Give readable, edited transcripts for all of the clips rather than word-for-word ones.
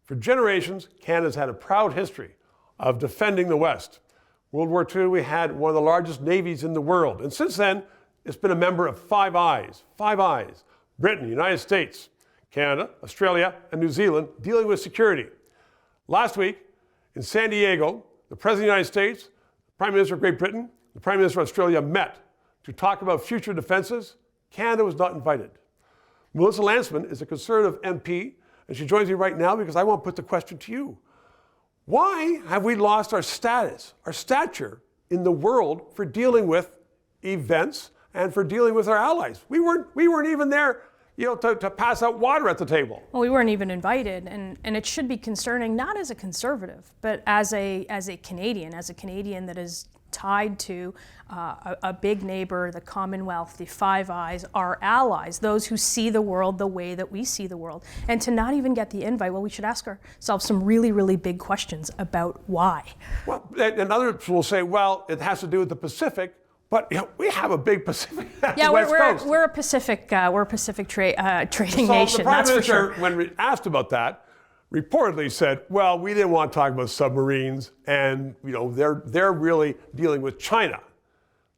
For generations, Canada's had a proud history of defending the West. World War II, we had one of the largest navies in the world. And since then, it's been a member of Five Eyes. Britain, United States, Canada, Australia, and New Zealand dealing with security. Last week, in San Diego, the President of the United States, the Prime Minister of Great Britain, the Prime Minister of Australia met to talk about future defenses. Canada was not invited. Melissa Lantsman is a Conservative MP, and she joins me right now because I want to put the question to you. Why have we lost our status, our stature in the world for dealing with events and for dealing with our allies? We weren't even there, to pass out water at the table. Well, we weren't even invited, and it should be concerning, not as a Conservative, but as a Canadian that is tied to a big neighbor, the Commonwealth, the Five Eyes, our allies, those who see the world the way that we see the world. And to not even get the invite, well, we should ask ourselves some really, really big questions about why. Well, and others will say, well, it has to do with the Pacific, but we have a big Pacific. Yeah, West Coast. We're a Pacific trading So nation. The Prime That's Minister, for sure. when we asked about that, reportedly said, well, we didn't want to talk about submarines, and they're really dealing with China.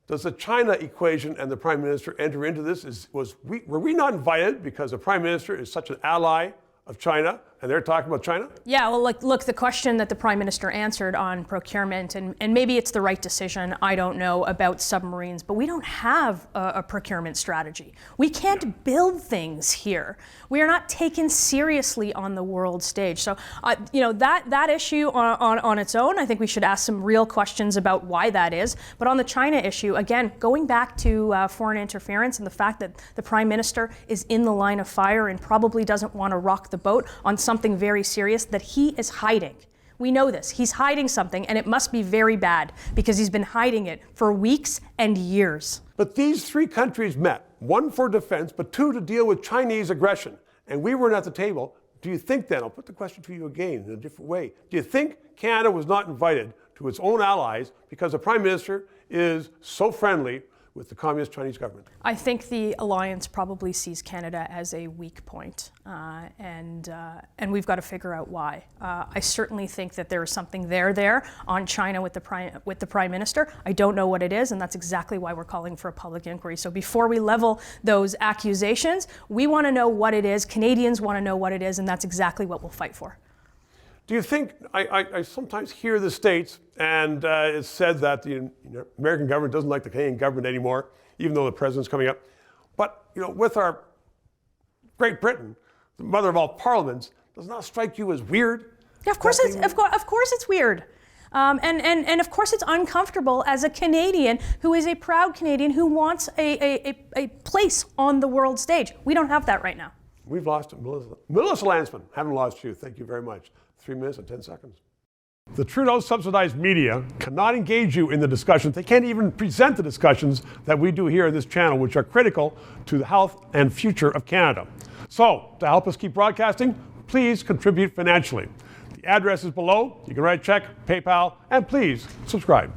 Does the China equation and the Prime Minister enter into this? Were we not invited because the Prime Minister is such an ally of China, and they're talking about China? Yeah, well, look, the question that the Prime Minister answered on procurement, and maybe it's the right decision, I don't know, about submarines, but we don't have a procurement strategy. We can't build things here. We are not taken seriously on the world stage. So, that issue on its own, I think we should ask some real questions about why that is. But on the China issue, again, going back to foreign interference and the fact that the Prime Minister is in the line of fire and probably doesn't want to rock the boat on something very serious that he is hiding. We know this. He's hiding something, and it must be very bad because he's been hiding it for weeks and years. But these three countries met, one for defense, but two to deal with Chinese aggression. And we weren't at the table. Do you think then, I'll put the question to you again in a different way, do you think Canada was not invited to its own allies because the Prime Minister is so friendly with the Communist Chinese government? I think the alliance probably sees Canada as a weak point, and we've got to figure out why. I certainly think that there is something there on China with the Prime Minister. I don't know what it is, and that's exactly why we're calling for a public inquiry. So before we level those accusations, we want to know what it is. Canadians want to know what it is, and that's exactly what we'll fight for. Do you think, I sometimes hear the States, and it's said that the American government doesn't like the Canadian government anymore, even though the president's coming up. But, with our Great Britain, the mother of all parliaments, does not strike you as weird? Yeah, of course it's weird. And of course it's uncomfortable as a Canadian who is a proud Canadian who wants a place on the world stage. We don't have that right now. We've lost it, Melissa Lantsman. Haven't lost you. Thank you very much. 3 minutes and 10 seconds. The Trudeau-subsidized media cannot engage you in the discussions. They can't even present the discussions that we do here on this channel, which are critical to the health and future of Canada. So, to help us keep broadcasting, please contribute financially. The address is below. You can write a check, PayPal, and please subscribe.